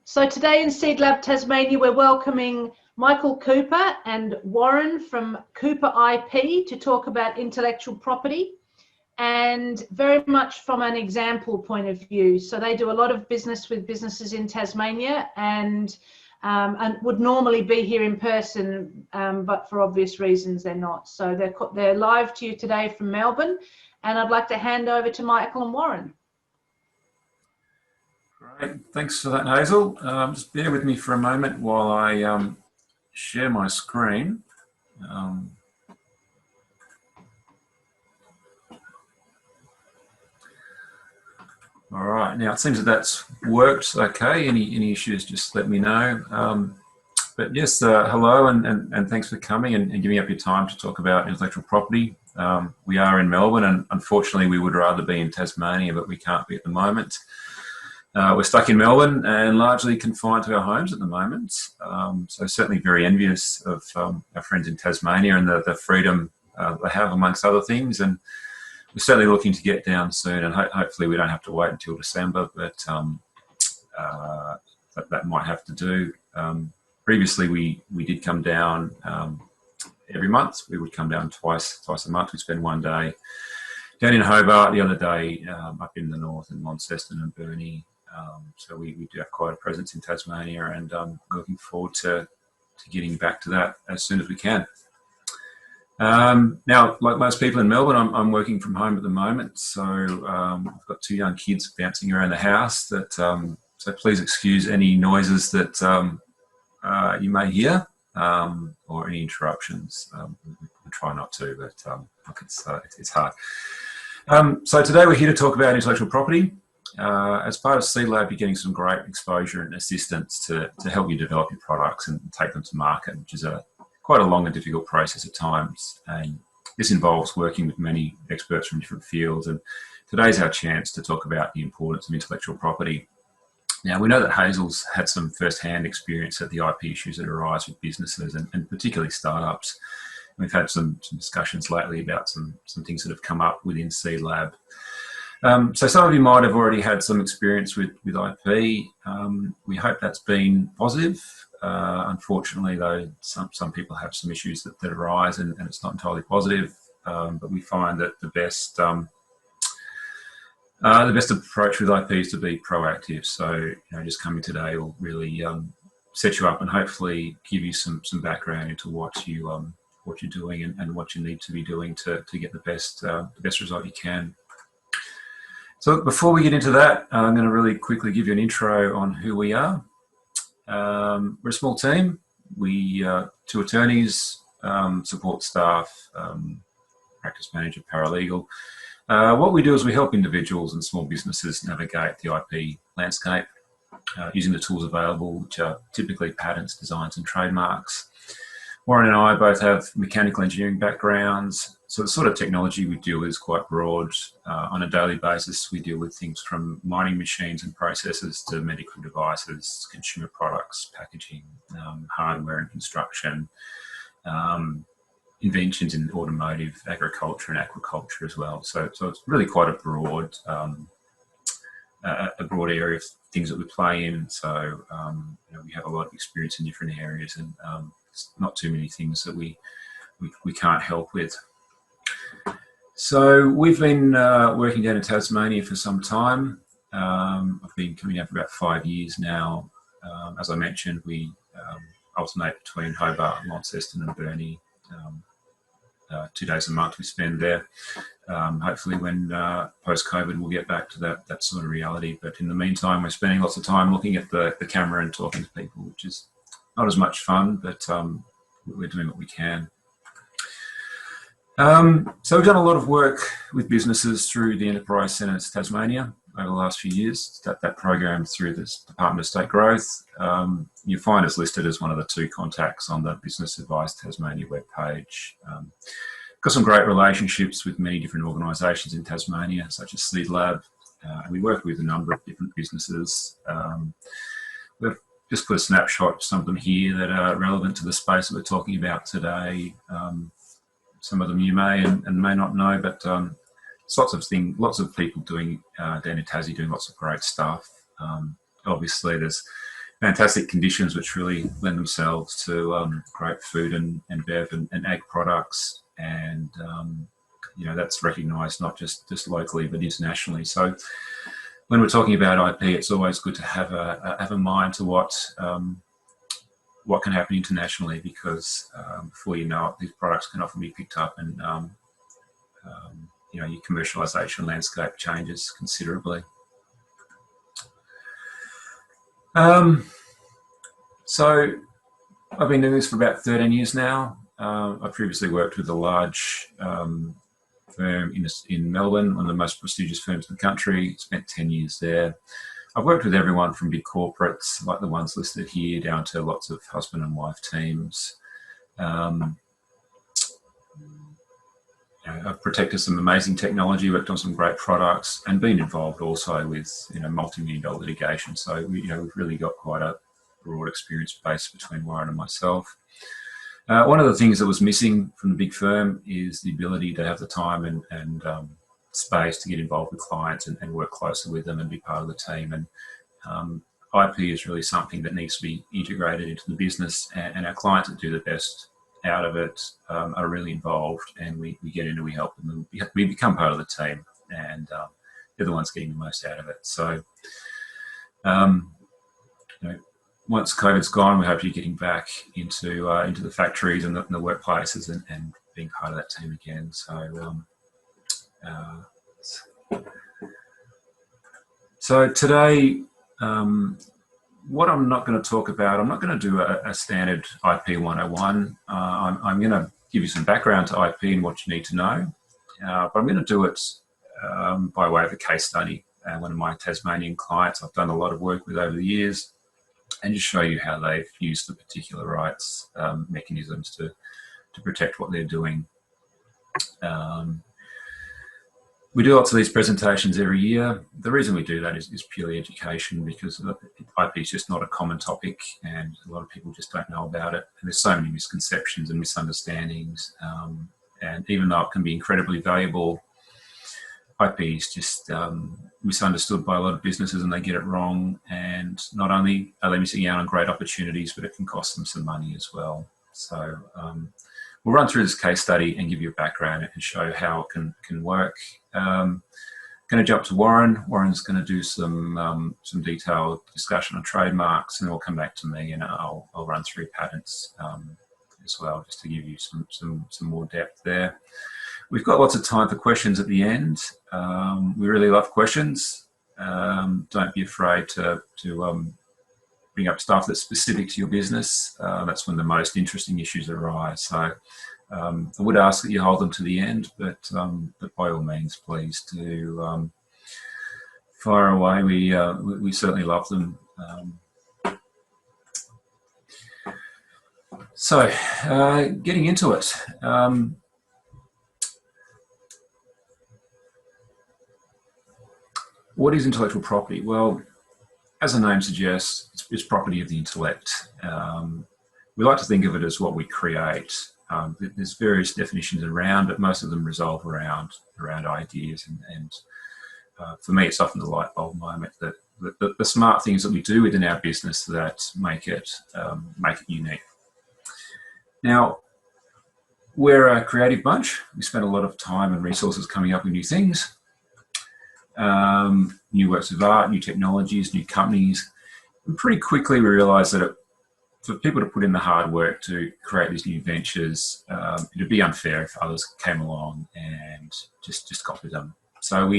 So today in Seedlab Tasmania, we're welcoming Michael Cooper and Warren from Cooper IP to talk about intellectual property, and very much from an example point of view. So they do a lot of business with businesses in Tasmania and would normally be here in person, but for obvious reasons they're not. So they're live to you today from Melbourne, and I'd like to hand over to Michael and Warren. Great, thanks for that, Hazel. Just bear with me for a moment while I share my screen. All right, now it seems that that's worked okay. Any issues, just let me know. But yes, hello and thanks for coming and giving up your time to talk about intellectual property. We are in Melbourne, and unfortunately we would rather be in Tasmania, but we can't be at the moment. We're stuck in Melbourne and largely confined to our homes at the moment. So certainly very envious of our friends in Tasmania and the freedom they have, amongst other things. And we're certainly looking to get down soon, and hopefully we don't have to wait until December, but that might have to do. Previously we did come down every month. We would come down twice a month. We'd spend one day down in Hobart, the other day up in the north in Launceston and Burnie. So we do have quite a presence in Tasmania, and looking forward to getting back to that as soon as we can. Now, like most people in Melbourne, I'm working from home at the moment, so I've got two young kids bouncing around the house. So please excuse any noises that you may hear or any interruptions. We try not to, but look, it's hard. So today we're here to talk about intellectual property. As part of Seedlab, you're getting some great exposure and assistance to help you develop your products and take them to market, which is quite a long and difficult process at times. And this involves working with many experts from different fields. And today's our chance to talk about the importance of intellectual property. Now, we know that Hazel's had some first-hand experience at the IP issues that arise with businesses and particularly startups. We've had some discussions lately about some things that have come up within Seedlab. So some of you might have already had some experience with IP. We hope that's been positive. Unfortunately, though, some people have some issues that arise, and it's not entirely positive. But we find that the best approach with IP is to be proactive. So, just coming today will really set you up and hopefully give you some background into what you're doing and what you need to be doing to get the best result you can. So before we get into that, I'm going to really quickly give you an intro on who we are. We're a small team. We two attorneys, support staff, practice manager, paralegal. What we do is we help individuals and small businesses navigate the IP landscape using the tools available, which are typically patents, designs, and trademarks. Warren and I both have mechanical engineering backgrounds, so the sort of technology we deal with is quite broad. On a daily basis, we deal with things from mining machines and processes to medical devices, consumer products, packaging, hardware and construction, inventions in automotive, agriculture and aquaculture as well. So it's really quite a broad area of things that we play in. So we have a lot of experience in different areas, and not too many things that we can't help with. So we've been working down in Tasmania for some time. I've been coming down for about 5 years now. As I mentioned, we alternate between Hobart, Launceston and Burnie. 2 days a month we spend there. Hopefully when post-COVID we'll get back to that sort of reality. But in the meantime, we're spending lots of time looking at the camera and talking to people, which is not as much fun, but we're doing what we can. So we've done a lot of work with businesses through the Enterprise Centres Tasmania over the last few years. That program through the Department of State Growth. You find us listed as one of the 2 contacts on the Business Advice Tasmania webpage. Got some great relationships with many different organisations in Tasmania, such as Seedlab. We work with a number of different businesses. We've just put a snapshot of some of them here that are relevant to the space that we're talking about today. Some of them you may and may not know, but lots of people doing down in Tassie doing lots of great stuff. Obviously, there's fantastic conditions which really lend themselves to great food and bev and ag products, and you know, that's recognised not just locally but internationally. So when we're talking about IP, it's always good to have a mind to what can happen internationally, because before you know it, these products can often be picked up, and you know, your commercialisation landscape changes considerably. So I've been doing this for about 13 years now. I previously worked with a large firm in Melbourne, one of the most prestigious firms in the country. Spent 10 years there. I've worked with everyone from big corporates like the ones listed here down to lots of husband and wife teams. I've protected some amazing technology, worked on some great products, and been involved also with, you know, multi-million-dollar litigation. So we've really got quite a broad experience base between Warren and myself. One of the things that was missing from the big firm is the ability to have the time and space to get involved with clients and work closely with them and be part of the team. And IP is really something that needs to be integrated into the business, and our clients that do the best out of it are really involved, and we get in and we help them, and we become part of the team, and they're the ones getting the most out of it. So you know, once COVID's gone, we hope you're getting back into the factories and the workplaces and being part of that team again. So today, what I'm not going to talk about, I'm not going to do a standard IP 101. I'm going to give you some background to IP and what you need to know, but I'm going to do it by way of a case study. One of my Tasmanian clients I've done a lot of work with over the years, and just show you how they've used the particular rights mechanisms to protect what they're doing. We do lots of these presentations every year. The reason we do that is purely education, because IP is just not a common topic, and a lot of people just don't know about it. And there's so many misconceptions and misunderstandings. And even though it can be incredibly valuable, IP is just misunderstood by a lot of businesses, and they get it wrong. And not only are they missing out on great opportunities, but it can cost them some money as well. So we'll run through this case study and give you a background and show how it can work. Going to jump to Warren. Warren's going to do some detailed discussion on trademarks, and then we'll come back to me, and I'll run through patents as well, just to give you some more depth there. We've got lots of time for questions at the end. We really love questions. Don't be afraid to bring up stuff that's specific to your business. That's when the most interesting issues arise. So I would ask that you hold them to the end, but by all means, please do fire away. We certainly love them. So getting into it. What is intellectual property? Well, as the name suggests, it's property of the intellect. We like to think of it as what we create. There's various definitions around, but most of them revolve around ideas. And for me, it's often the light bulb moment that the smart things that we do within our business that make it unique. Now, we're a creative bunch. We spend a lot of time and resources coming up with new things. New works of art, new technologies, new companies. And pretty quickly we realised that for people to put in the hard work to create these new ventures, it'd be unfair if others came along and just copied them. So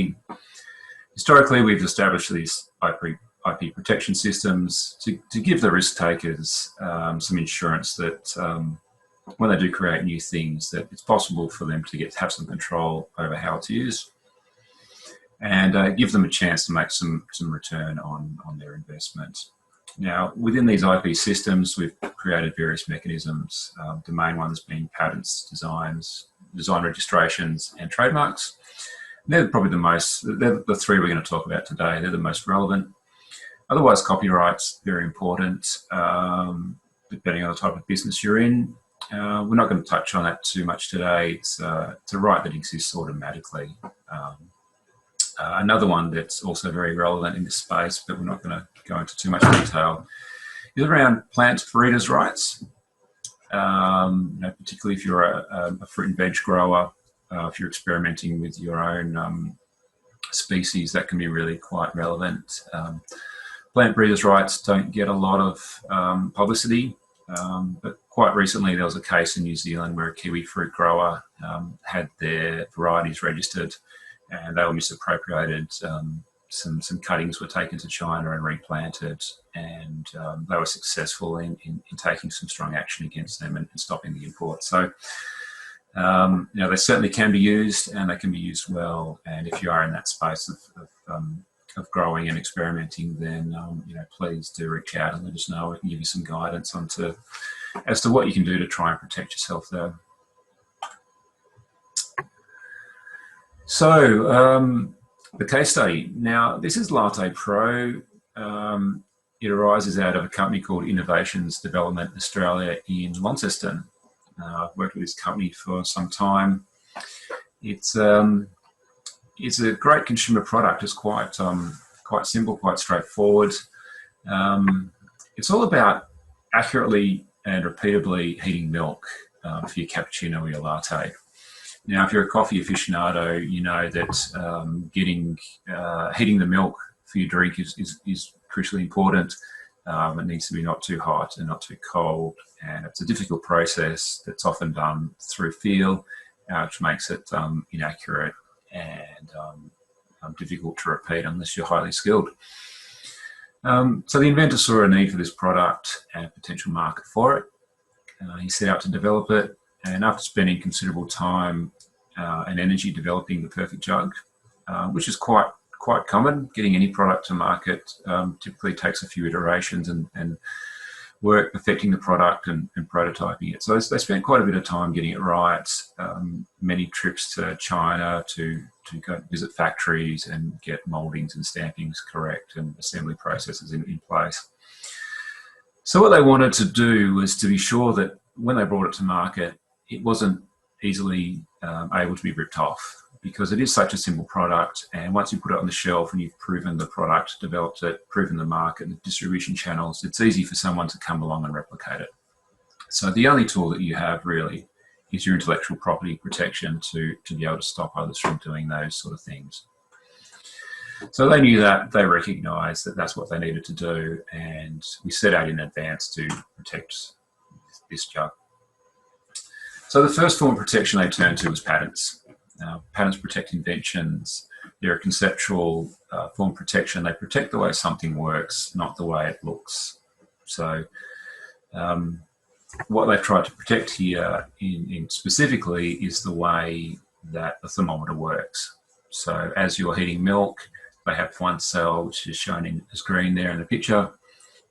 historically we've established these IP protection systems to give the risk takers some insurance that when they do create new things, that it's possible for them to have some control over how it's used, and give them a chance to make some return on their investment. Now, within these IP systems, we've created various mechanisms, the main ones being patents, design registrations, and trademarks. And they're probably they're the three we're going to talk about today. They're the most relevant. Otherwise, copyright's very important, depending on the type of business you're in. We're not going to touch on that too much today. It's a right that exists automatically. Another one that's also very relevant in this space, but we're not going to go into too much detail, is around plant breeders' rights. Particularly if you're a fruit and veg grower, if you're experimenting with your own species, that can be really quite relevant. Plant breeders' rights don't get a lot of publicity, but quite recently there was a case in New Zealand where a kiwi fruit grower had their varieties registered and they were misappropriated. Some cuttings were taken to China and replanted, and they were successful in taking some strong action against them and stopping the import. So, they certainly can be used, and they can be used well. And if you are in that space of growing and experimenting, then please do reach out and let us know. We can give you some guidance as to what you can do to try and protect yourself there. So, the case study. Now, this is Latte Pro. It arises out of a company called Innovations Development Australia in Launceston. I've worked with this company for some time. It's a great consumer product. It's quite simple, quite straightforward. It's all about accurately and repeatably heating milk for your cappuccino or your latte. Now, if you're a coffee aficionado, you know that heating the milk for your drink is crucially important. It needs to be not too hot and not too cold, and it's a difficult process that's often done through feel, which makes it inaccurate and difficult to repeat unless you're highly skilled. So the inventor saw a need for this product and a potential market for it. He set out to develop it, and after spending considerable time and energy developing the perfect jug, which is quite common, getting any product to market typically takes a few iterations and work perfecting the product and prototyping it. So they spent quite a bit of time getting it right, many trips to China to go visit factories and get mouldings and stampings correct and assembly processes in place. So what they wanted to do was to be sure that when they brought it to market, it wasn't easily able to be ripped off, because it is such a simple product, and once you put it on the shelf and you've proven the product, developed it, proven the market and the distribution channels, it's easy for someone to come along and replicate it. So the only tool that you have really is your intellectual property protection to be able to stop others from doing those sort of things. So they knew that, they recognised that that's what they needed to do, and we set out in advance to protect this jug. So the first form of protection they turned to was patents. Patents protect inventions. They're a conceptual form of protection. They protect the way something works, not the way it looks. So what they've tried to protect here in specifically is the way that the thermometer works. So as you're heating milk, they have one cell, which is shown as green there in the picture.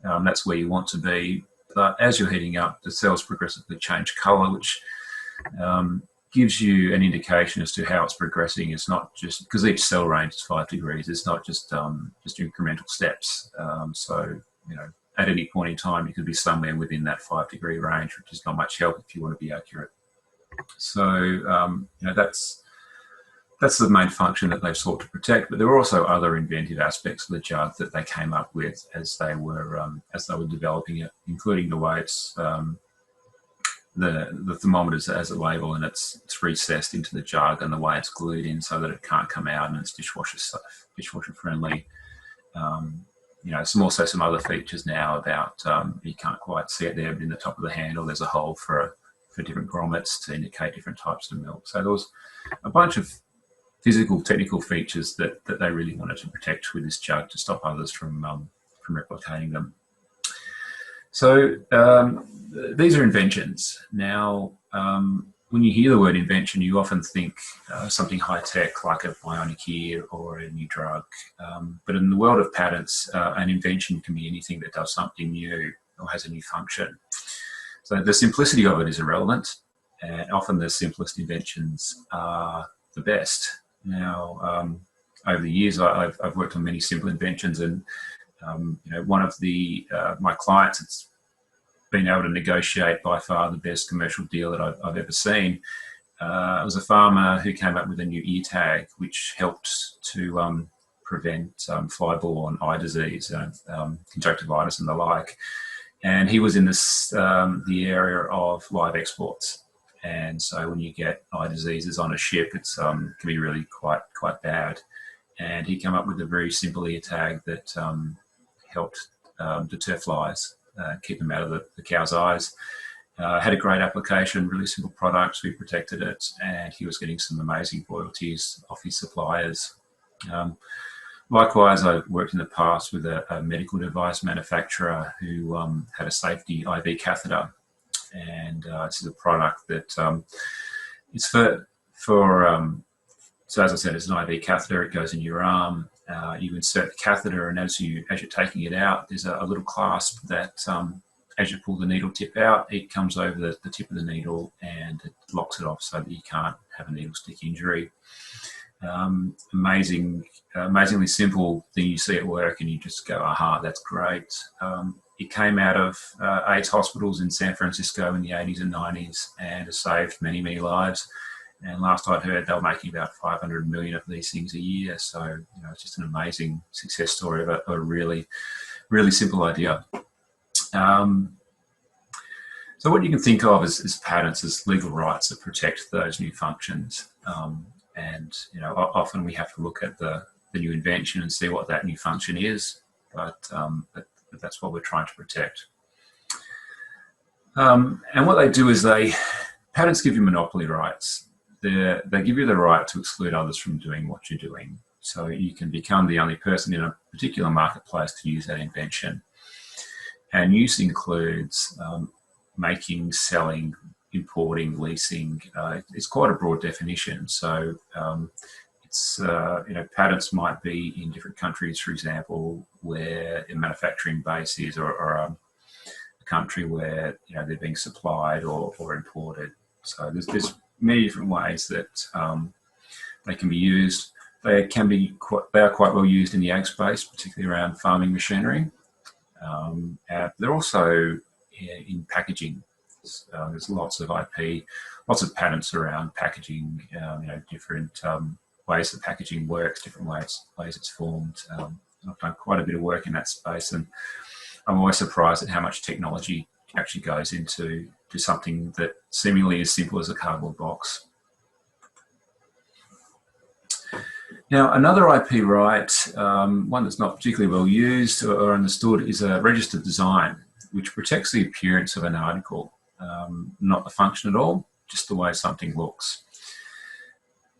That's where you want to be. But as you're heating up, the cells progressively change colour, which gives you an indication as to how it's progressing. It's not just because each cell range is 5 degrees. It's not just incremental steps. So at any point in time, you could be somewhere within that 5-degree range, which is not much help if you want to be accurate. So that's the main function that they've sought to protect. But there were also other inventive aspects of the jug that they came up with as they were developing it, including the way it's the thermometer's as a label, and it's recessed into the jug, and the way it's glued in so that it can't come out, and it's dishwasher friendly. Also some other features now about you can't quite see it there, but in the top of the handle there's a hole for different grommets to indicate different types of milk. So there was a bunch of physical, technical features that they really wanted to protect with this jug to stop others from replicating them. So these are inventions. Now, when you hear the word invention, you often think something high-tech like a bionic ear or a new drug. But in the world of patents, an invention can be anything that does something new or has a new function. So the simplicity of it is irrelevant, and often the simplest inventions are the best. Now, over the years, I've worked on many simple inventions, and one of my clients, it's been able to negotiate by far the best commercial deal that I've ever seen. It was a farmer who came up with a new ear tag which helped to prevent fly-borne eye disease, conjunctivitis and the like. And he was in this the area of live exports. And so when you get eye diseases on a ship, it's can be really quite bad. And he came up with a very simple ear tag that helped deter flies, keep them out of the cow's eyes. Had a great application, really simple product. We protected it, and he was getting some amazing royalties off his suppliers. Likewise, I worked in the past with a medical device manufacturer who had a safety IV catheter, and this is a product that it's for so as I said, it's an IV catheter. It goes in your arm. You insert the catheter, and as you're taking it out, there's a little clasp that as you pull the needle tip out, it comes over the tip of the needle and it locks it off so that you can't have a needle stick injury. Amazingly simple thing you see at work and you just go, aha, that's great. It came out of AIDS hospitals in San Francisco in the 80s and 90s and has saved many, many lives. And last I'd heard, they were making about 500 million of these things a year. So, you know, it's just an amazing success story of a really, really simple idea. So what you can think of as patents as legal rights that protect those new functions. And, you know, often we have to look at the new invention and see what that new function is, but that's what we're trying to protect. And what they do is patents give you monopoly rights. They give you the right to exclude others from doing what you're doing. So you can become the only person in a particular marketplace to use that invention. And use includes making, selling, importing, leasing. It's quite a broad definition. So it's you know, patents might be in different countries, for example, where a manufacturing base is, or a country where, you know, they're being supplied or imported. So there's many different ways that they can be used. They are quite well used in the ag space, particularly around farming machinery. They're also in packaging. There's lots of IP, lots of patents around packaging, you know, different ways the packaging works, different ways it's formed. I've done quite a bit of work in that space, and I'm always surprised at how much technology actually goes into something that seemingly as simple as a cardboard box. Now, another IP right, one that's not particularly well used or understood, is a registered design, which protects the appearance of an article, not the function at all, just the way something looks.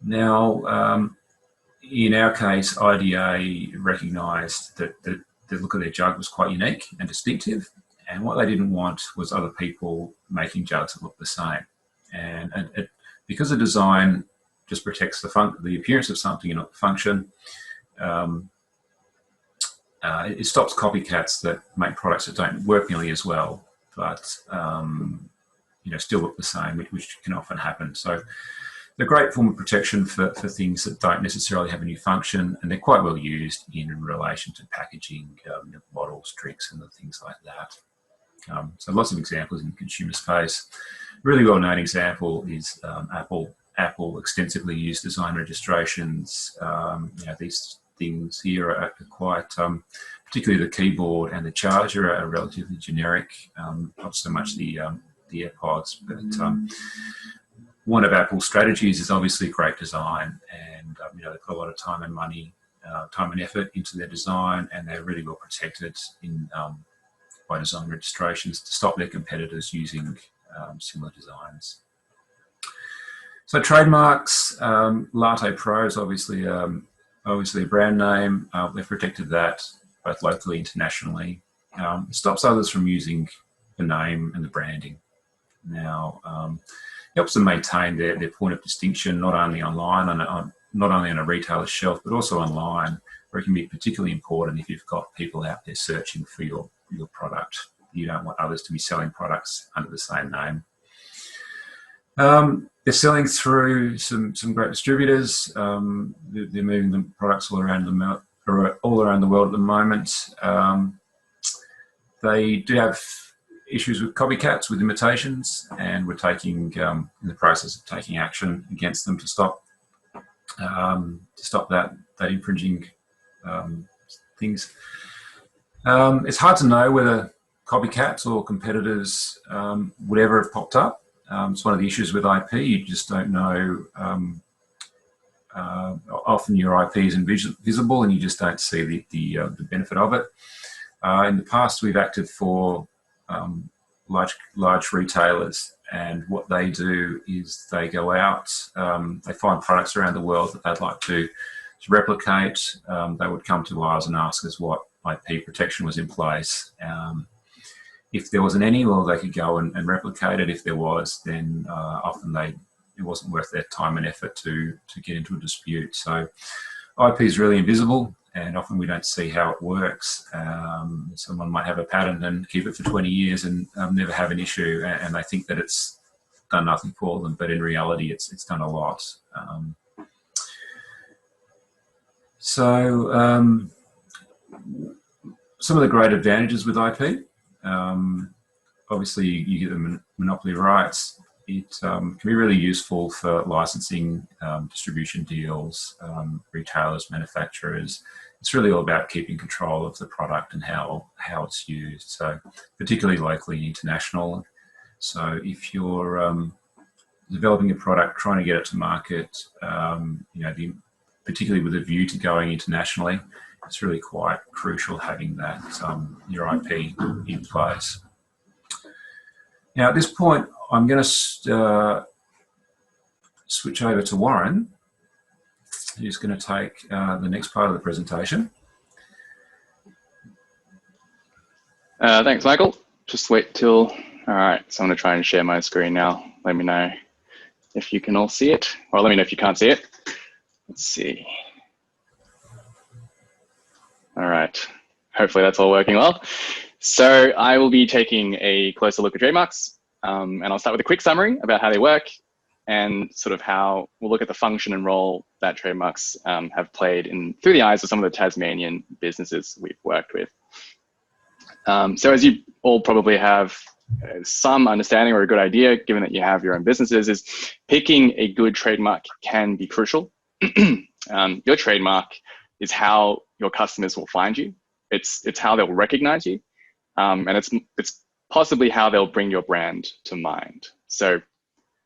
Now, in our case, IDA recognised that the look of their jug was quite unique and distinctive, and what they didn't want was other people making jugs that look the same. And because the design just protects the appearance of something and not the function, it stops copycats that make products that don't work nearly as well, but you know, still look the same, which can often happen. So they're a great form of protection for things that don't necessarily have a new function, and they're quite well used in relation to packaging, bottles, drinks, and the things like that. So lots of examples in the consumer space. Really well-known example is Apple. Apple extensively used design registrations. You know, these things here are quite, particularly the keyboard and the charger are relatively generic. Not so much the AirPods, but one of Apple's strategies is obviously great design, and you know, they put a lot of time and money, time and effort into their design, and they're really well protected in by design registrations to stop their competitors using similar designs. So trademarks, Latte Pro is obviously a brand name. They've protected that both locally and internationally. It stops others from using the name and the branding. Now, helps them maintain their point of distinction, not only online, not only on a retailer's shelf, but also online, where it can be particularly important if you've got people out there searching for your product. You don't want others to be selling products under the same name. They're selling through some great distributors. They're moving the products all around the world at the moment. They do have issues with copycats, with imitations, and we're taking in the process of taking action against them to stop that infringing things. It's hard to know whether copycats or competitors would ever have popped up. It's one of the issues with IP. You just don't know. Often your IP is invisible and you just don't see the benefit of it. In the past, we've acted for large retailers, and what they do is they go out, they find products around the world that they'd like to replicate. They would come to us and ask us what IP protection was in place. If there wasn't any, well, they could go and replicate it. If there was, then often it wasn't worth their time and effort to get into a dispute. So IP is really invisible, and often we don't see how it works. Someone might have a patent and keep it for 20 years and never have an issue, and they think that it's done nothing for them, but in reality it's done a lot. Some of the great advantages with IP, obviously you get the monopoly rights. It can be really useful for licensing, distribution deals, retailers, manufacturers. It's really all about keeping control of the product and how it's used. So particularly locally and international. So if you're developing a product, trying to get it to market, particularly with a view to going internationally, it's really quite crucial having that your IP in place. Now at this point, I'm going to switch over to Warren, who's going to take the next part of the presentation. Thanks, Michael. Just wait till, all right, so I'm going to try and share my screen now. Let me know if you can all see it, or let me know if you can't see it. Let's see. All right, hopefully that's all working well. So I will be taking a closer look at trademarks. And I'll start with a quick summary about how they work and sort of how we'll look at the function and role that trademarks have played through the eyes of some of the Tasmanian businesses we've worked with. So as you all probably have some understanding or a good idea, given that you have your own businesses, is picking a good trademark can be crucial. Your trademark is how your customers will find you. It's how they'll recognize you. And it's possibly how they'll bring your brand to mind. So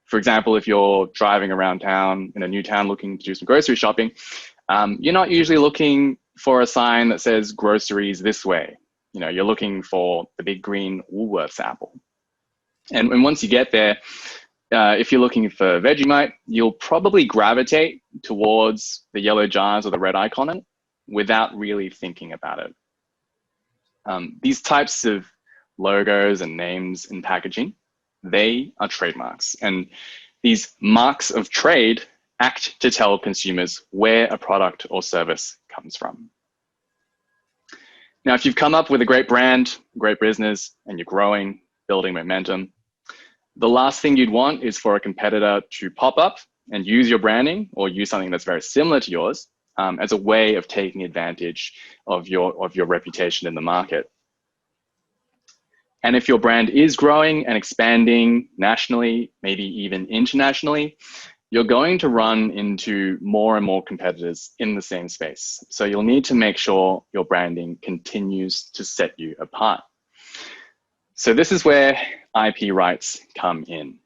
for example, if you're driving around town in a new town looking to do some grocery shopping, you're not usually looking for a sign that says groceries this way. You're looking for the big green Woolworths apple. And once you get there, if you're looking for Vegemite, you'll probably gravitate towards the yellow jars or the red icon on it without really thinking about it. These types of logos and names in packaging, they are trademarks. And these marks of trade act to tell consumers where a product or service comes from. Now, if you've come up with a great brand, great business, and you're growing, building momentum, the last thing you'd want is for a competitor to pop up and use your branding or use something that's very similar to yours as a way of taking advantage of your reputation in the market. And if your brand is growing and expanding nationally, maybe even internationally, you're going to run into more and more competitors in the same space. So you'll need to make sure your branding continues to set you apart. So this is where IP rights come in.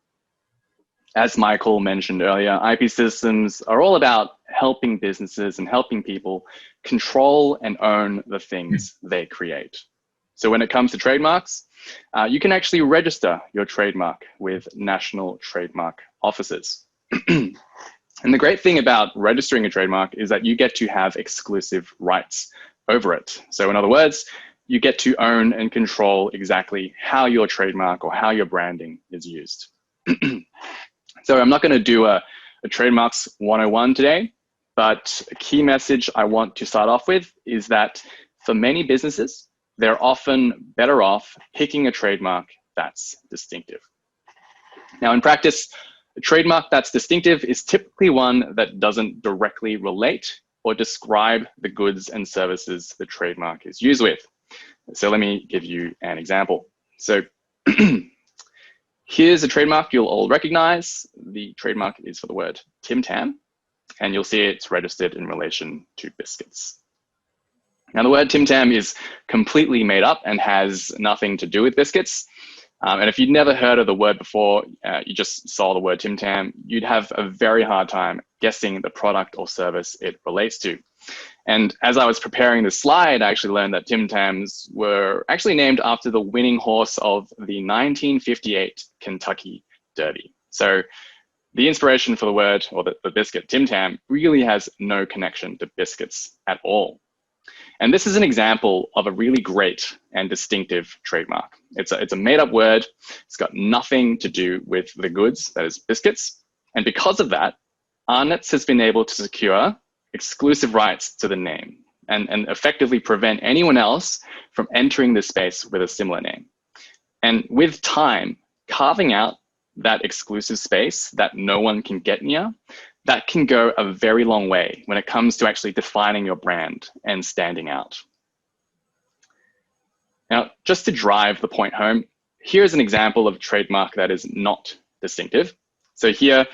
As Michael mentioned earlier, IP systems are all about helping businesses and helping people control and own the things they create. So when it comes to trademarks, you can actually register your trademark with national trademark offices. And the great thing about registering a trademark is that you get to have exclusive rights over it. So in other words, you get to own and control exactly how your trademark or how your branding is used. So I'm not going to do a trademarks 101 today, but a key message I want to start off with is that for many businesses, they're often better off picking a trademark that's distinctive. Now, in practice, a trademark that's distinctive is typically one that doesn't directly relate or describe the goods and services the trademark is used with. So let me give you an example. So here's a trademark you'll all recognize. The trademark is for the word Tim Tam, and you'll see it's registered in relation to biscuits. Now, the word Tim Tam is completely made up and has nothing to do with biscuits. And if you'd never heard of the word before, you just saw the word Tim Tam, you'd have a very hard time guessing the product or service it relates to. And as I was preparing this slide, I actually learned that Tim Tams were actually named after the winning horse of the 1958 Kentucky Derby. So the inspiration for the word, or the biscuit Tim Tam, really has no connection to biscuits at all. And this is an example of a really great and distinctive trademark. It's a made-up word. It's got nothing to do with the goods, that is biscuits. And because of that, Arnott's has been able to secure exclusive rights to the name and effectively prevent anyone else from entering this space with a similar name. And with time, carving out that exclusive space that no one can get near, that can go a very long way when it comes to actually defining your brand and standing out. Now, just to drive the point home, here's an example of a trademark that is not distinctive. So here,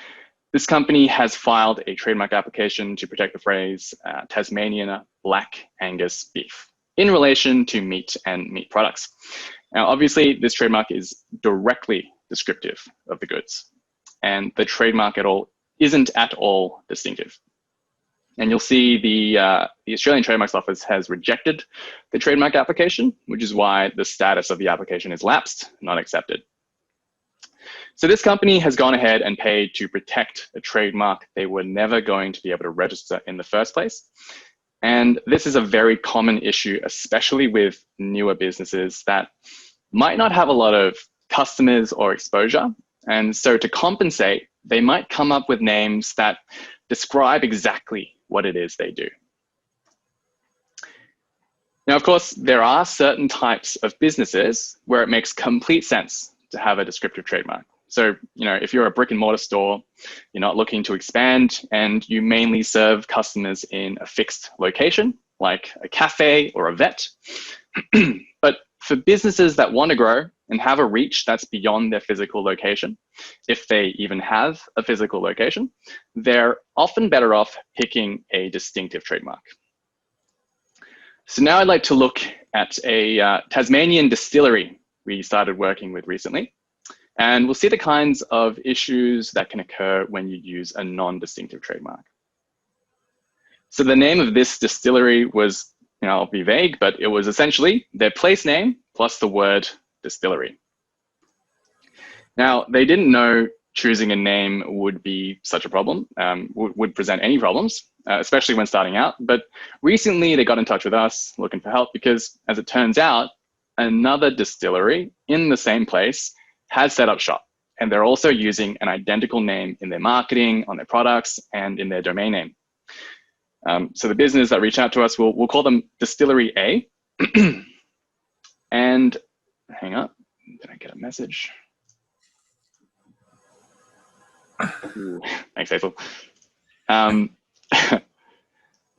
this company has filed a trademark application to protect the phrase Tasmanian Black Angus beef in relation to meat and meat products. Now, obviously, this trademark is directly descriptive of the goods, and the trademark isn't at all distinctive. And you'll see the Australian Trademarks Office has rejected the trademark application, which is why the status of the application is lapsed, not accepted. So this company has gone ahead and paid to protect a trademark they were never going to be able to register in the first place. And this is a very common issue, especially with newer businesses that might not have a lot of customers or exposure. And so to compensate, they might come up with names that describe exactly what it is they do. Now, of course, there are certain types of businesses where it makes complete sense to have a descriptive trademark. So, if you're a brick and mortar store, you're not looking to expand and you mainly serve customers in a fixed location, like a cafe or a vet. But for businesses that want to grow and have a reach that's beyond their physical location, if they even have a physical location, they're often better off picking a distinctive trademark. So now I'd like to look at a Tasmanian distillery we started working with recently, and we'll see the kinds of issues that can occur when you use a non-distinctive trademark. So the name of this distillery was, I'll be vague, but it was essentially their place name plus the word distillery. Now, they didn't know choosing a name would be such a problem, would present any problems, especially when starting out. But recently they got in touch with us looking for help because, as it turns out, another distillery in the same place has set up shop. And they're also using an identical name in their marketing, on their products, and in their domain name. So the business that reached out to us, we'll call them Distillery A. And hang on, did I get a message? Ooh, thanks, Hazel.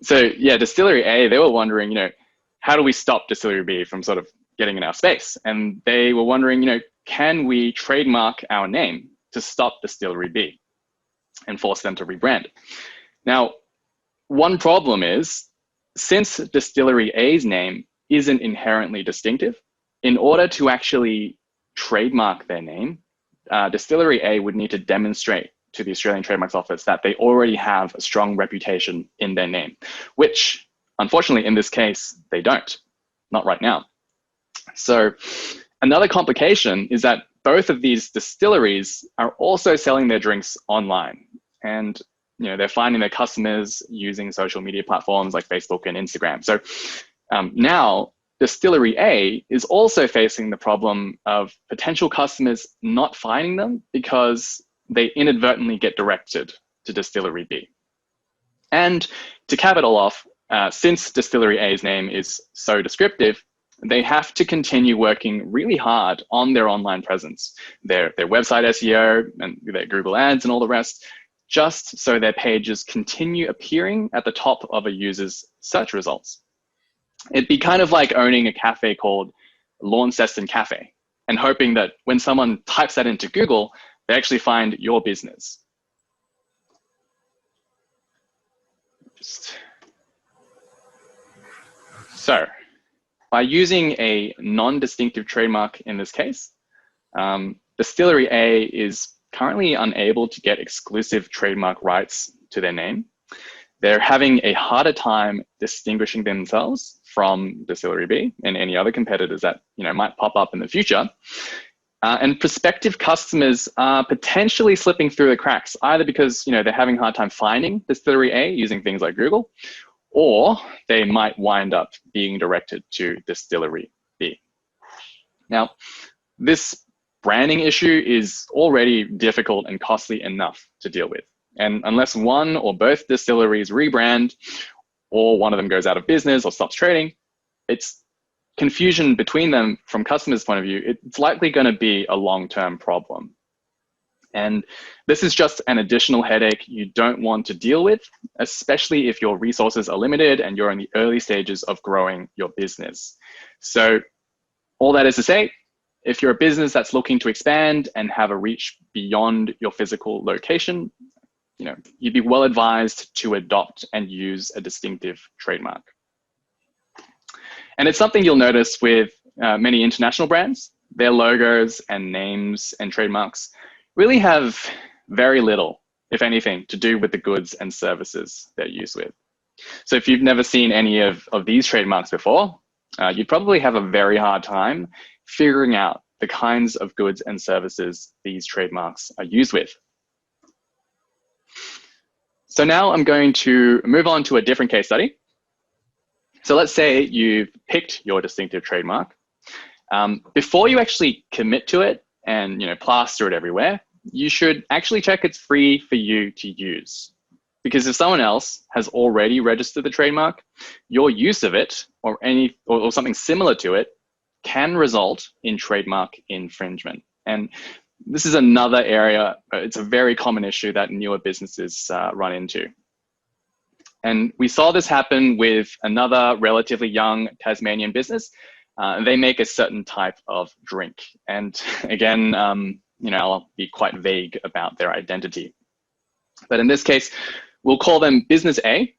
So yeah, Distillery A, they were wondering, how do we stop Distillery B from sort of getting in our space? And they were wondering, can we trademark our name to stop Distillery B and force them to rebrand? Now, one problem is, since Distillery A's name isn't inherently distinctive, in order to actually trademark their name, Distillery A would need to demonstrate to the Australian Trademarks Office that they already have a strong reputation in their name, which unfortunately in this case, they don't, not right now. So another complication is that both of these distilleries are also selling their drinks online. And they're finding their customers using social media platforms like Facebook and Instagram. So now Distillery A is also facing the problem of potential customers not finding them because they inadvertently get directed to Distillery B. And to cap it all off, since Distillery A's name is so descriptive, they have to continue working really hard on their online presence, their website SEO and their Google ads and all the rest, just so their pages continue appearing at the top of a user's search results. It'd be kind of like owning a cafe called Launceston Cafe and hoping that when someone types that into Google, they actually find your business. So by using a non-distinctive trademark in this case, Distillery A is currently unable to get exclusive trademark rights to their name. They're having a harder time distinguishing themselves from Distillery B and any other competitors that might pop up in the future. And prospective customers are potentially slipping through the cracks, either because they're having a hard time finding Distillery A using things like Google, or they might wind up being directed to Distillery B. Now, this branding issue is already difficult and costly enough to deal with. And unless one or both distilleries rebrand, or one of them goes out of business or stops trading, it's confusion between them from customers' point of view. It's likely going to be a long-term problem. And this is just an additional headache you don't want to deal with, especially if your resources are limited and you're in the early stages of growing your business. So all that is to say, if you're a business that's looking to expand and have a reach beyond your physical location, you'd be well advised to adopt and use a distinctive trademark. And it's something you'll notice with many international brands. Their logos and names and trademarks really have very little, if anything, to do with the goods and services they're used with. So if you've never seen any of these trademarks before, you'd probably have a very hard time figuring out the kinds of goods and services these trademarks are used with. So now I'm going to move on to a different case study. So let's say you've picked your distinctive trademark. Before you actually commit to it and plaster it everywhere, you should actually check it's free for you to use. Because if someone else has already registered the trademark, your use of it or something similar to it can result in trademark infringement. And this is another area, it's a very common issue that newer businesses run into. And we saw this happen with another relatively young Tasmanian business. They make a certain type of drink. And again, I'll be quite vague about their identity. But in this case, we'll call them Business A.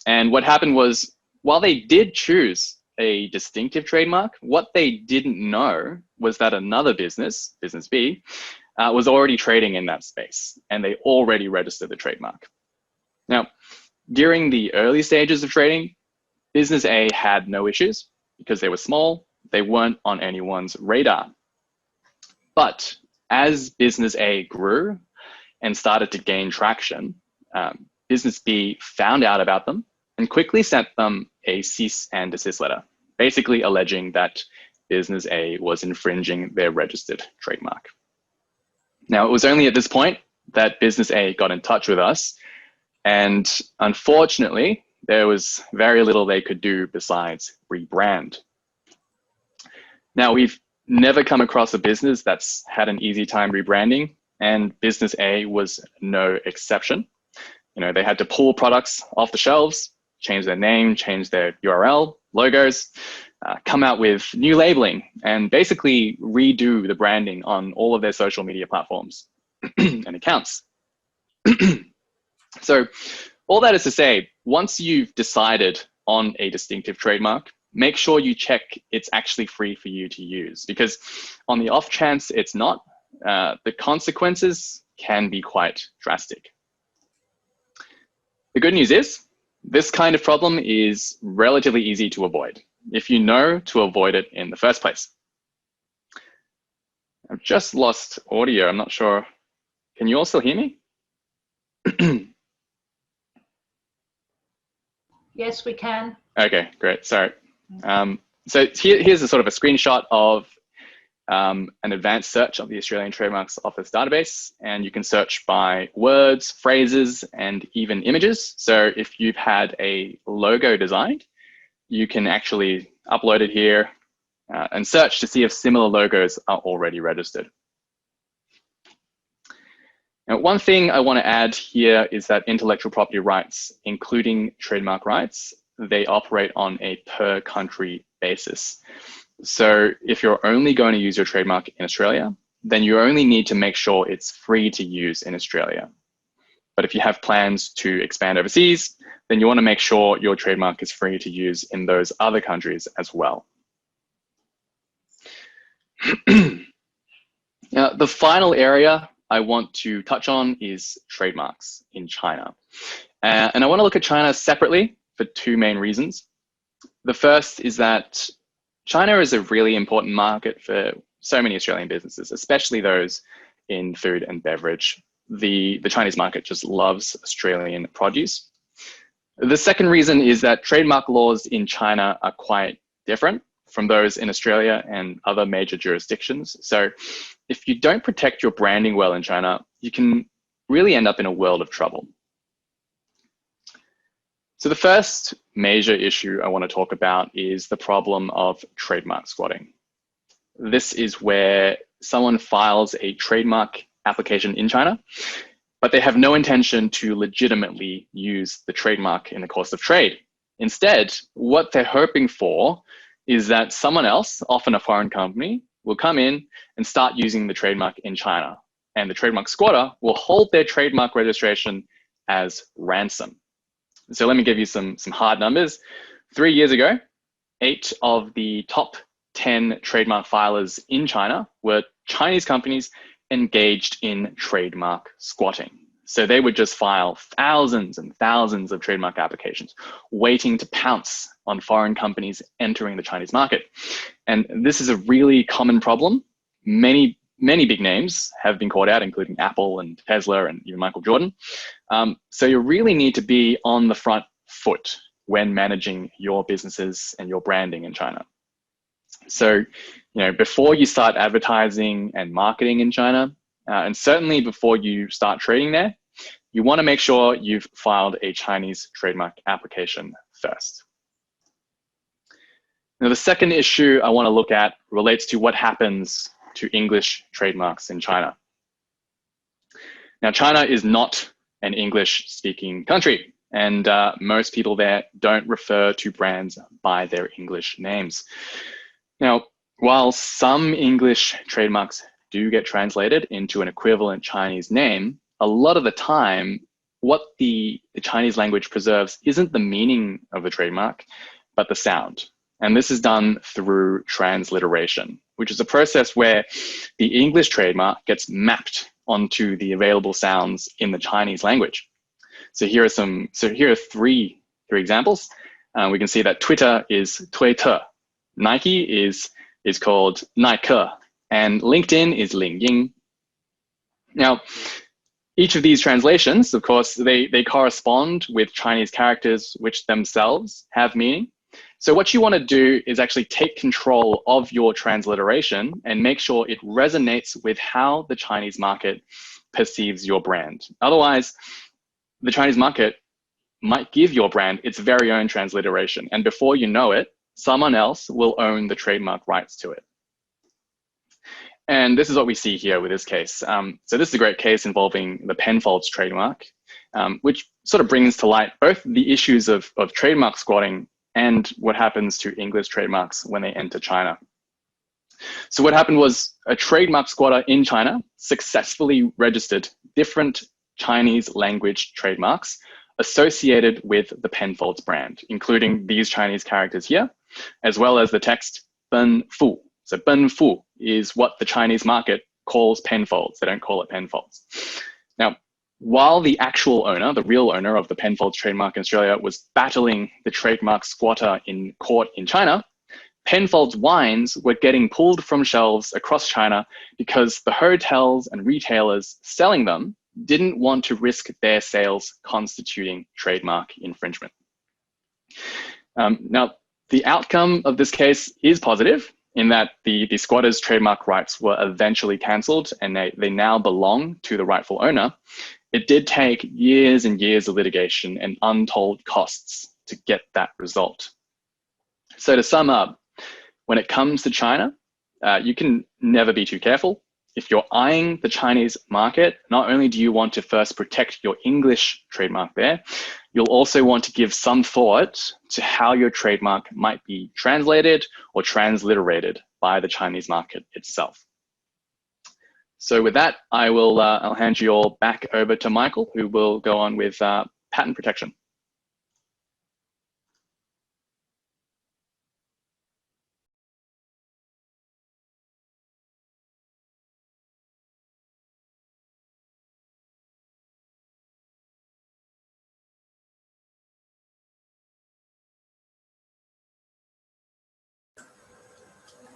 And what happened was, while they did choose a distinctive trademark, what they didn't know was that another business, Business B, was already trading in that space, and they already registered the trademark. Now, during the early stages of trading, Business A had no issues because they were small, they weren't on anyone's radar. But as Business A grew and started to gain traction, Business B found out about them and quickly sent them a cease and desist letter, basically alleging that Business A was infringing their registered trademark. Now, it was only at this point that Business A got in touch with us, and unfortunately, there was very little they could do besides rebrand. Now, we've never come across a business that's had an easy time rebranding, and Business A was no exception. They had to pull products off the shelves, change their name, change their URL, logos, come out with new labeling, and basically redo the branding on all of their social media platforms and accounts. So all that is to say, once you've decided on a distinctive trademark, make sure you check it's actually free for you to use, because on the off chance it's not, the consequences can be quite drastic. The good news is, this kind of problem is relatively easy to avoid if you know to avoid it in the first place. I've just lost audio. I'm not sure. Can you all still hear me? Yes, we can. Okay, great. Sorry. So here's a sort of a screenshot of an advanced search of the Australian Trademarks Office database, and you can search by words, phrases, and even images. So if you've had a logo designed, you can actually upload it here and search to see if similar logos are already registered. Now, one thing I want to add here is that intellectual property rights, including trademark rights, they operate on a per country basis. So if you're only going to use your trademark in Australia, then you only need to make sure it's free to use in Australia. But if you have plans to expand overseas, then you want to make sure your trademark is free to use in those other countries as well. Now, the final area I want to touch on is trademarks in China. And I want to look at China separately for two main reasons. The first is that China is a really important market for so many Australian businesses, especially those in food and beverage. The Chinese market just loves Australian produce. The second reason is that trademark laws in China are quite different from those in Australia and other major jurisdictions. So if you don't protect your branding well in China, you can really end up in a world of trouble. So the first major issue I want to talk about is the problem of trademark squatting. This is where someone files a trademark application in China, but they have no intention to legitimately use the trademark in the course of trade. Instead, what they're hoping for is that someone else, often a foreign company, will come in and start using the trademark in China. And the trademark squatter will hold their trademark registration as ransom. So let me give you some hard numbers. 3 years ago, 8 of the top 10 trademark filers in China were Chinese companies engaged in trademark squatting. So they would just file thousands and thousands of trademark applications, waiting to pounce on foreign companies entering the Chinese market. And this is a really common problem. Many big names have been caught out, including Apple and Tesla and even Michael Jordan. So you really need to be on the front foot when managing your businesses and your branding in China. So, before you start advertising and marketing in China, and certainly before you start trading there, you want to make sure you've filed a Chinese trademark application first. Now, the second issue I want to look at relates to what happens to English trademarks in China. Now, China is not an English-speaking country, and most people there don't refer to brands by their English names. Now, while some English trademarks do get translated into an equivalent Chinese name, a lot of the time, what the Chinese language preserves isn't the meaning of the trademark, but the sound. And this is done through transliteration, which is a process where the English trademark gets mapped onto the available sounds in the Chinese language. So here are three examples. We can see that Twitter is 推特, Nike is called 耐克, and LinkedIn is 领英. Now, each of these translations, of course, they correspond with Chinese characters which themselves have meaning. So what you want to do is actually take control of your transliteration and make sure it resonates with how the Chinese market perceives your brand. Otherwise, the Chinese market might give your brand its very own transliteration, and before you know it, someone else will own the trademark rights to it. And this is what we see here with this case. So this is a great case involving the Penfolds trademark, which sort of brings to light both the issues of trademark squatting and what happens to English trademarks when they enter China. So what happened was a trademark squatter in China successfully registered different Chinese language trademarks associated with the Penfolds brand, including these Chinese characters here, as well as the text 奔富. So 奔富 is what the Chinese market calls Penfolds. They don't call it Penfolds. Now, while the actual owner, the real owner of the Penfolds trademark in Australia, was battling the trademark squatter in court in China, Penfolds wines were getting pulled from shelves across China because the hotels and retailers selling them didn't want to risk their sales constituting trademark infringement. Now, the outcome of this case is positive in that the squatters' trademark rights were eventually cancelled and they now belong to the rightful owner. It did take years and years of litigation and untold costs to get that result. So to sum up, when it comes to China, you can never be too careful. If you're eyeing the Chinese market, not only do you want to first protect your English trademark there, you'll also want to give some thought to how your trademark might be translated or transliterated by the Chinese market itself. So with that, I'll hand you all back over to Michael, who will go on with patent protection.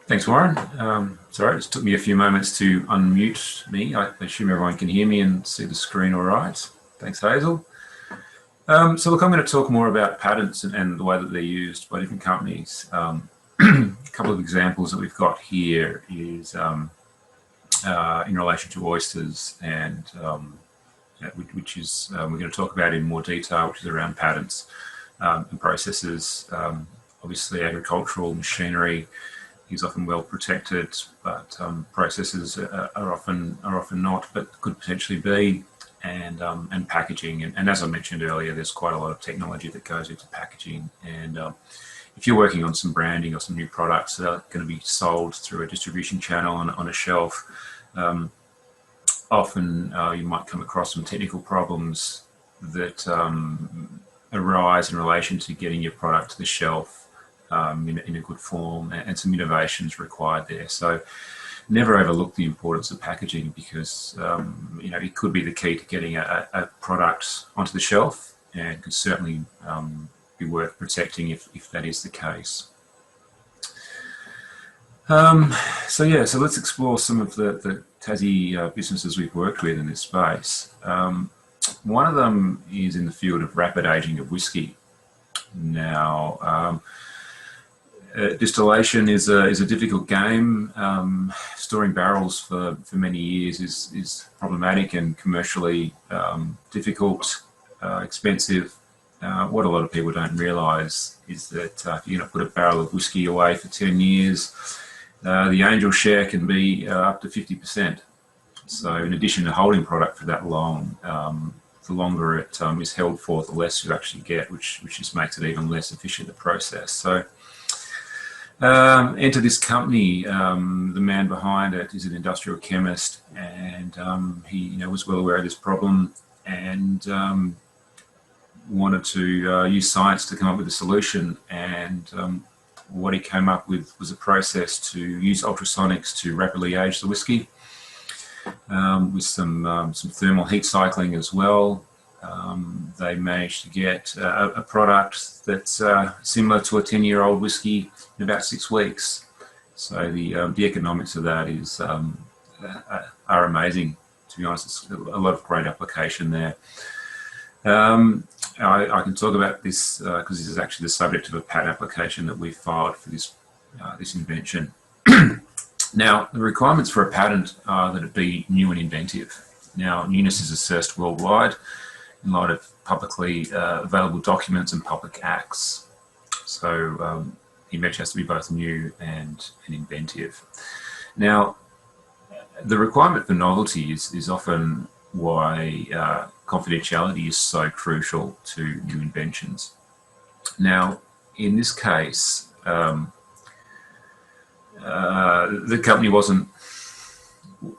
Thanks, Warren. Sorry, it just took me a few moments to unmute me. I assume everyone can hear me and see the screen all right. Thanks, Hazel. So look, I'm going to talk more about patents and the way that they're used by different companies. A couple of examples that we've got here is in relation to oysters, and which is we're going to talk about in more detail, which is around patents and processes. Obviously, agricultural machinery is often well protected, but processes are often not, but could potentially be, and packaging. And as I mentioned earlier, there's quite a lot of technology that goes into packaging. And if you're working on some branding or some new products that are going to be sold through a distribution channel on a shelf, often you might come across some technical problems that arise in relation to getting your product to the shelf in a good form, and some innovations required there. So never overlook the importance of packaging, because you know, it could be the key to getting a product onto the shelf, and could certainly be worth protecting if that is the case. So yeah, so let's explore some of the Tassie businesses we've worked with in this space. One of them is in the field of rapid aging of whisky. Now, distillation is a difficult game. Storing barrels for many years is problematic and commercially difficult, expensive. What a lot of people don't realise is that if you're going to put a barrel of whisky away for 10 years, the angel share can be up to 50%. So in addition to holding product for that long, the longer it is held for, the less you actually get, which just makes it even less efficient to process. So enter this company. The man behind it is an industrial chemist, and he was well aware of this problem, and wanted to use science to come up with a solution. And what he came up with was a process to use ultrasonics to rapidly age the whisky, with some thermal heat cycling as well. They managed to get a product that's similar to a 10-year-old whisky in about 6 weeks. So the economics of that is are amazing. To be honest, it's a lot of great application there. I can talk about this because this is actually the subject of a patent application that we filed for this invention. Now, the requirements for a patent are that it be new and inventive. Now, newness is assessed worldwide in light of publicly available documents and public acts. So invention has to be both new and inventive. Now, the requirement for novelty is often why confidentiality is so crucial to new inventions. Now, in this case, the company wasn't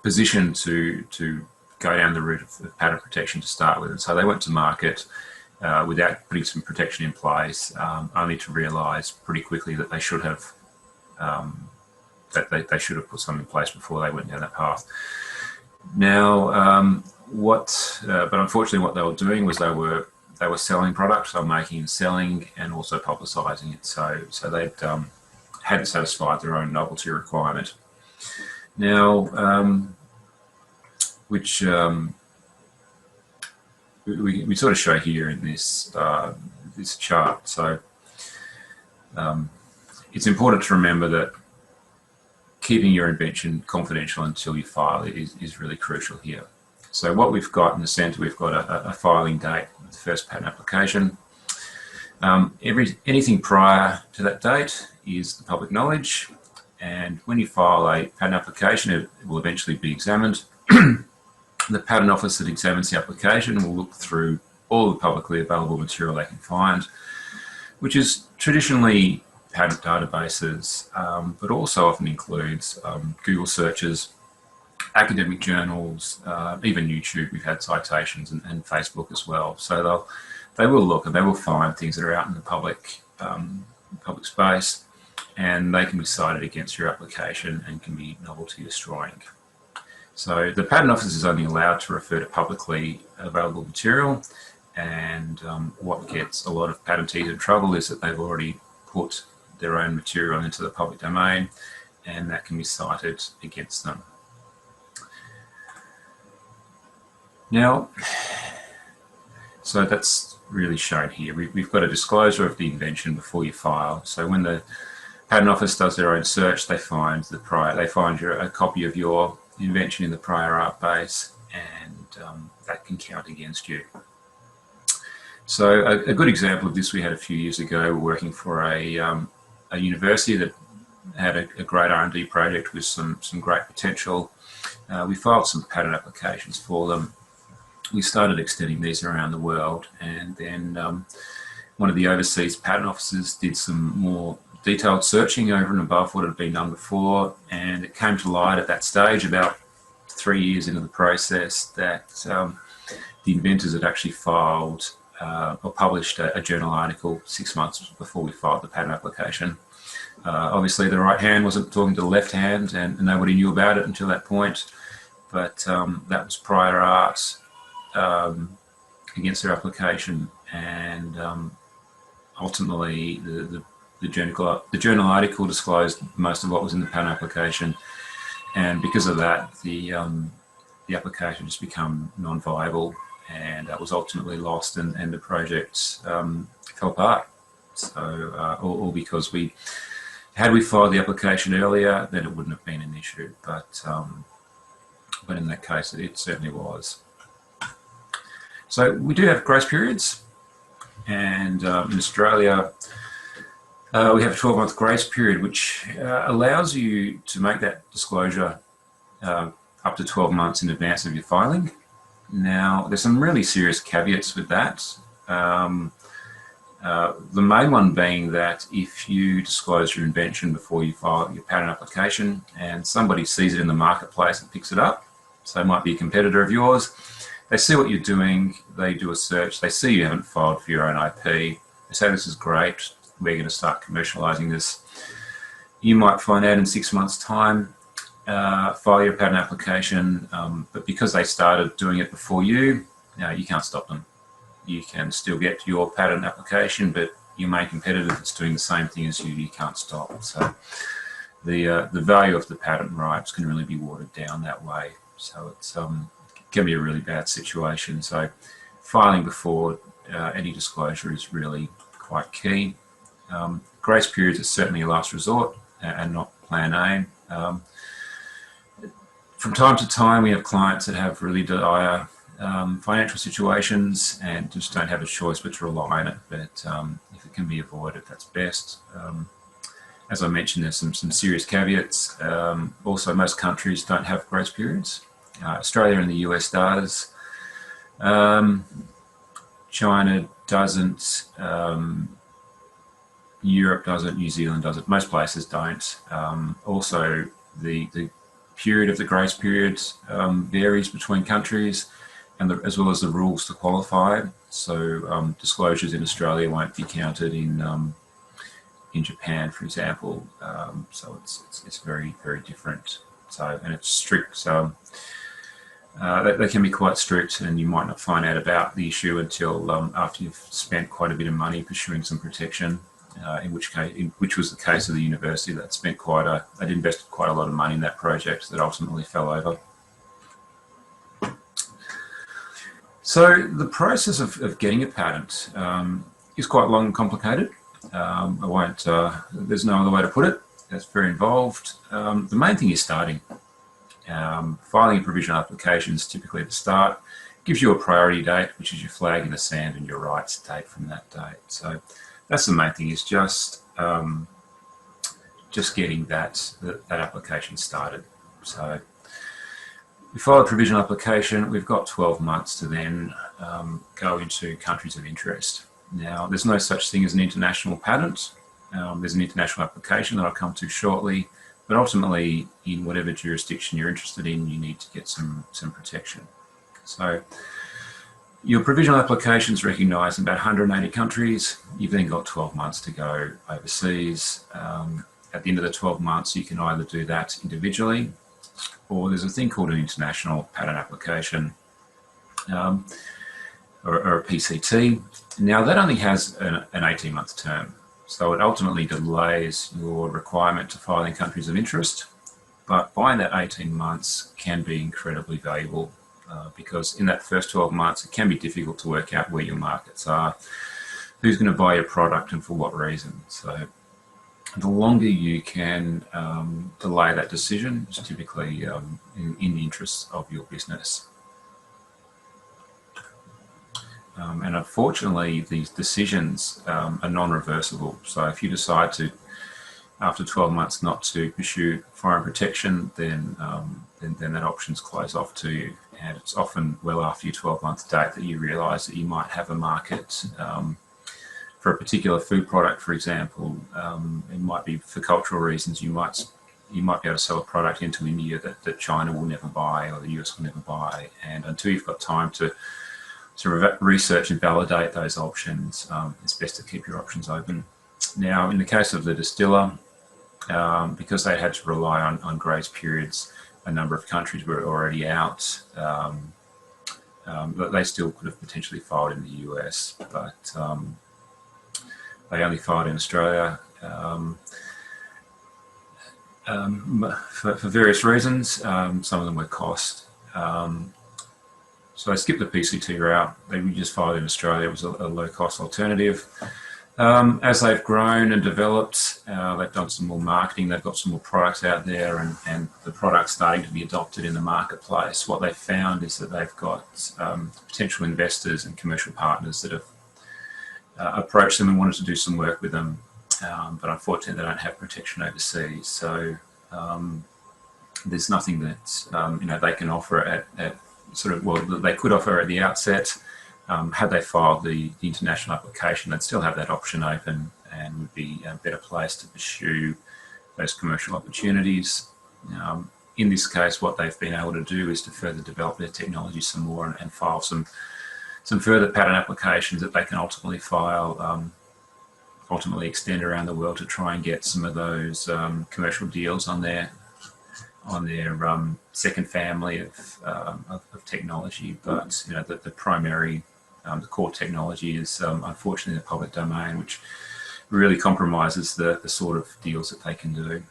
positioned to go down the route of patent protection to start with, and so they went to market without putting some protection in place, only to realise pretty quickly that they should have they should have put something in place before they went down that path. Now, but unfortunately, what they were doing was they were selling products, they were making and selling, and also publicising it. So they hadn't satisfied their own novelty requirement. Now, which we sort of show here in this this chart. So it's important to remember that keeping your invention confidential until you file it is really crucial here. So what we've got in the centre, we've got a filing date of the first patent application. Anything prior to that date is the public knowledge, and when you file a patent application, it will eventually be examined. The patent office that examines the application will look through all the publicly available material they can find, which is traditionally patent databases, but also often includes Google searches academic journals, even YouTube. We've had citations, and Facebook as well. So they will look and they will find things that are out in the public space, and they can be cited against your application and can be novelty destroying. So the Patent Office is only allowed to refer to publicly available material, and what gets a lot of patentees in trouble is that they've already put their own material into the public domain, and that can be cited against them. Now, so that's really shown here. We've got a disclosure of the invention before you file. So when the Patent Office does their own search, they find a copy of your invention in the prior art base, and that can count against you. So a good example of this we had a few years ago. We're working for a university that had a great R&D project with some great potential. We filed some patent applications for them. We started extending these around the world, and then one of the overseas patent offices did some more detailed searching over and above what had been done before, and it came to light at that stage, about 3 years into the process, that the inventors had actually filed or published a journal article 6 months before we filed the patent application. Obviously the right hand wasn't talking to the left hand, and nobody knew about it until that point, but that was prior art against their application, and ultimately the journal article disclosed most of what was in the patent application, and because of that the application just became non-viable, and that was ultimately lost, and the project fell apart. So all because had we filed the application earlier, then it wouldn't have been an issue, but in that case it certainly was. So we do have grace periods, and in Australia we have a 12-month grace period, which allows you to make that disclosure up to 12 months in advance of your filing. Now, there's some really serious caveats with that. The main one being that if you disclose your invention before you file your patent application and somebody sees it in the marketplace and picks it up, so it might be a competitor of yours, they see what you're doing, they do a search, they see you haven't filed for your own IP, they say this is great, we're going to start commercializing this. You might find out in 6 months' time, file your patent application, but because they started doing it before you can't stop them. You can still get your patent application, but your main competitor that's doing the same thing as you can't stop. So the value of the patent rights can really be watered down that way. So it's can be a really bad situation. So filing before any disclosure is really quite key. Grace periods are certainly a last resort and not plan A. From time to time, we have clients that have really dire financial situations and just don't have a choice but to rely on it. But if it can be avoided, that's best. As I mentioned, there's some serious caveats. Also, most countries don't have grace periods. Australia and the US does. China doesn't. Europe doesn't. New Zealand doesn't. Most places don't. Also, the period of the grace period varies between countries, and as well as the rules to qualify. So disclosures in Australia won't be counted in Japan, for example. So it's very, very different. So, and it's strict. So they can be quite strict, and you might not find out about the issue until after you've spent quite a bit of money pursuing some protection. Which was the case of the university that they'd invested quite a lot of money in that project that ultimately fell over. So the process of getting a patent is quite long and complicated. There's no other way to put it. It's very involved. The main thing is starting. Filing a provisional application is typically the start. Gives you a priority date, which is your flag in the sand, and your rights date from that date. So that's the main thing, is just getting that application started. So we file a provisional application. We've got 12 months to then go into countries of interest. Now, there's no such thing as an international patent. There's an international application that I'll come to shortly, But ultimately, in whatever jurisdiction you're interested in, you need to get some protection. So your provisional application is recognised in about 180 countries. You've then got 12 months to go overseas. At the end of the 12 months, you can either do that individually, or there's a thing called an international patent application, or a PCT. Now that only has an 18-month term. So it ultimately delays your requirement to file in countries of interest, but by that 18 months can be incredibly valuable because in that first 12 months, it can be difficult to work out where your markets are, who's going to buy your product and for what reason. So the longer you can delay that decision is typically in the interests of your business. And unfortunately, these decisions are non-reversible. So if you decide to, after 12 months, not to pursue foreign protection, then that option's closed off to you. And it's often well after your 12-month date that you realise that you might have a market for a particular food product, for example. It might be for cultural reasons. You might be able to sell a product into India that China will never buy or the US will never buy. And until you've got time to research and validate those options, it's best to keep your options open. Now, in the case of the distiller, because they had to rely on grace periods, a number of countries were already out. They still could have potentially filed in the US, but they only filed in Australia for various reasons. Some of them were cost. So they skipped the PCT route. They just filed in Australia. It was a low-cost alternative. As they've grown and developed, they've done some more marketing. They've got some more products out there, and the product's starting to be adopted in the marketplace. What they've found is that they've got potential investors and commercial partners that have approached them and wanted to do some work with them, but unfortunately, they don't have protection overseas. So there's nothing that they can offer at that they could offer at the outset. Had they filed the international application, they'd still have that option open and would be a better place to pursue those commercial opportunities. In this case, what they've been able to do is to further develop their technology some more and file some further patent applications that they can ultimately file, ultimately extend around the world to try and get some of those commercial deals on their second family of technology. But the primary, the core technology is unfortunately the public domain, which really compromises the sort of deals that they can do.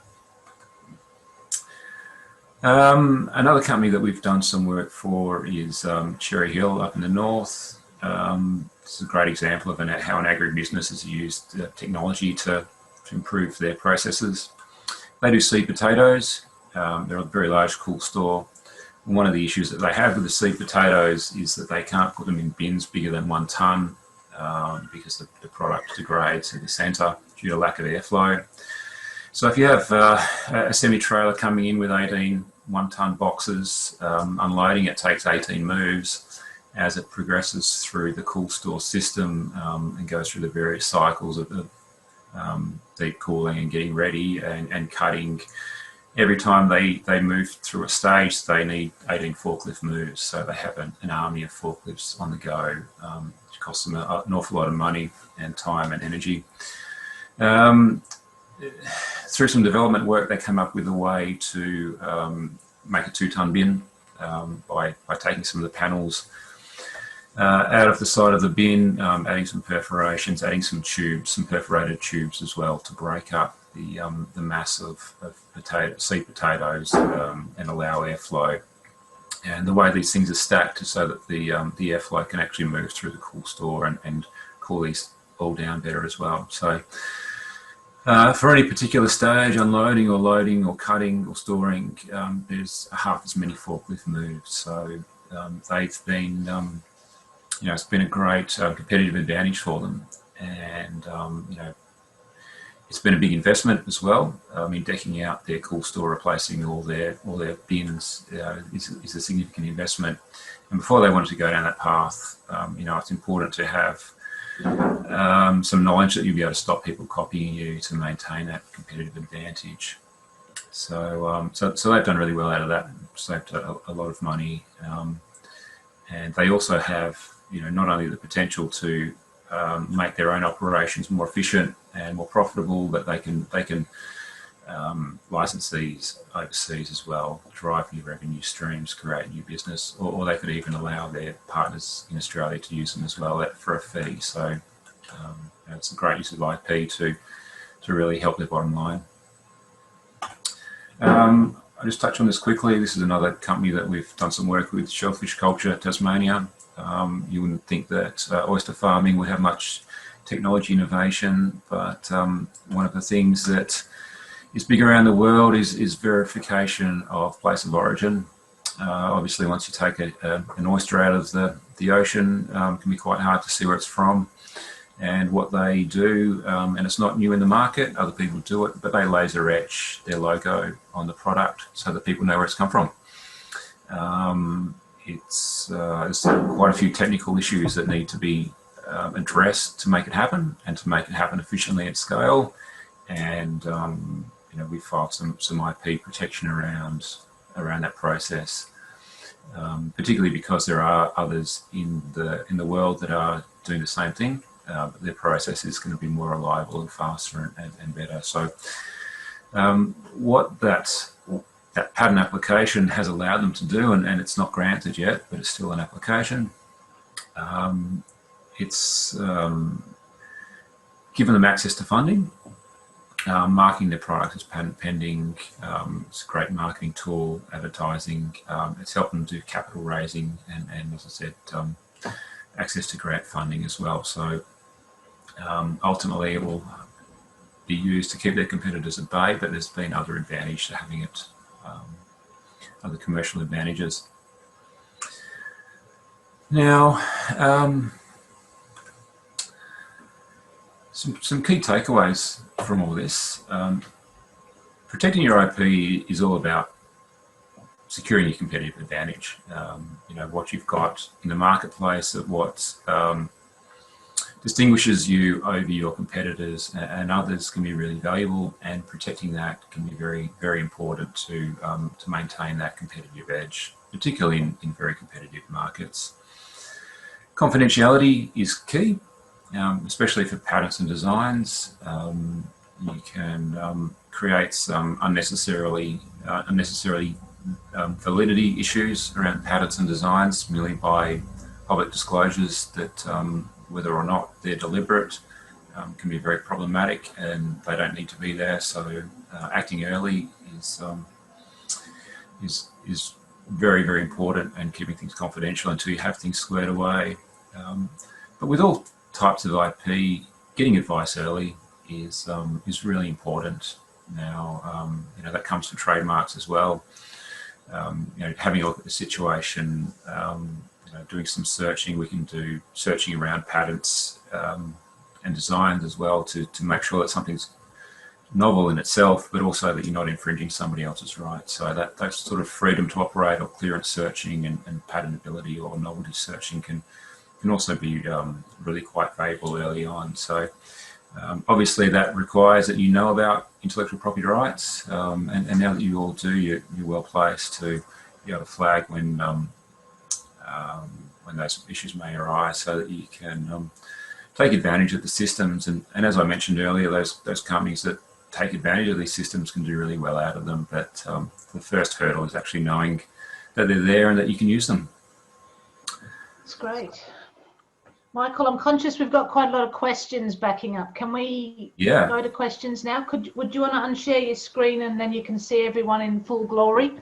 Another company that we've done some work for is Cherry Hill up in the north. This is a great example of how an agribusiness has used technology to improve their processes. They do seed potatoes. They're a very large cool store. And one of the issues that they have with the seed potatoes is that they can't put them in bins bigger than 1 tonne because the product degrades in the centre due to lack of airflow. So if you have a semi-trailer coming in with 18 1-tonne boxes, unloading it takes 18 moves as it progresses through the cool store system and goes through the various cycles of deep cooling and getting ready and cutting. Every time they move through a stage, they need 18 forklift moves. So they have an army of forklifts on the go, which costs them an awful lot of money and time and energy. Through some development work, they come up with a way to make a 2-tonne bin by taking some of the panels out of the side of the bin, adding some perforations, adding some tubes, some perforated tubes as well to break up the mass of seed potatoes and allow airflow. And the way these things are stacked is so that the airflow can actually move through the cool store and cool these all down better as well. So for any particular stage, unloading or loading or cutting or storing, there's half as many forklift moves. So they've been, it's been a great competitive advantage for them. And, it's been a big investment as well. Decking out their cool store, replacing all their bins is a significant investment. And before they wanted to go down that path, it's important to have some knowledge that you'll be able to stop people copying you to maintain that competitive advantage. So they've done really well out of that, saved a lot of money, and they also have, not only the potential to make their own operations more efficient and more profitable, but they can license these overseas as well, drive new revenue streams, create new business, or they could even allow their partners in Australia to use them as well for a fee. So it's a great use of IP to really help their bottom line. I'll just touch on this quickly. This is another company that we've done some work with, Shellfish Culture, Tasmania. You wouldn't think that oyster farming would have much technology innovation, but one of the things that is big around the world is verification of place of origin. Obviously, once you take an oyster out of the ocean, it can be quite hard to see where it's from and what they do. And it's not new in the market. Other people do it, but they laser etch their logo on the product so that people know where it's come from. There's quite a few technical issues that need to be addressed to make it happen, and to make it happen efficiently at scale. And we filed some IP protection around that process, particularly because there are others in the world that are doing the same thing. But their process is going to be more reliable and faster and better. So what that patent application has allowed them to do, and it's not granted yet, but it's still an application, it's given them access to funding, marking their product as patent pending. It's a great marketing tool, advertising. It's helped them do capital raising and as I said, access to grant funding as well. So ultimately it will be used to keep their competitors at bay, but there's been other advantage to having it, other commercial advantages. Now, some key takeaways from all this. Protecting your IP is all about securing your competitive advantage. What you've got in the marketplace, of what distinguishes you over your competitors and others can be really valuable, and protecting that can be very, very important to maintain that competitive edge, particularly in very competitive markets. Confidentiality is key, especially for patents and designs. You can create some unnecessary validity issues around patents and designs merely by public disclosures that whether or not they're deliberate can be very problematic, and they don't need to be there. So acting early is very, very important, and keeping things confidential until you have things squared away. But with all types of IP, getting advice early is really important. Now, that comes from trademarks as well. Having a look at the situation, doing some searching. We can do searching around patents and designs as well to make sure that something's novel in itself, but also that you're not infringing somebody else's rights. So that sort of freedom to operate, or clearance searching and patentability or novelty searching can also be really quite valuable early on. So obviously that requires that you know about intellectual property rights, and now that you all do, you're well placed to be able to flag when those issues may arise, so that you can take advantage of the systems. And as I mentioned earlier, those companies that take advantage of these systems can do really well out of them. But the first hurdle is actually knowing that they're there and that you can use them. That's great. Michael, I'm conscious we've got quite a lot of questions backing up. Can we go to questions now? Would you want to unshare your screen, and then you can see everyone in full glory?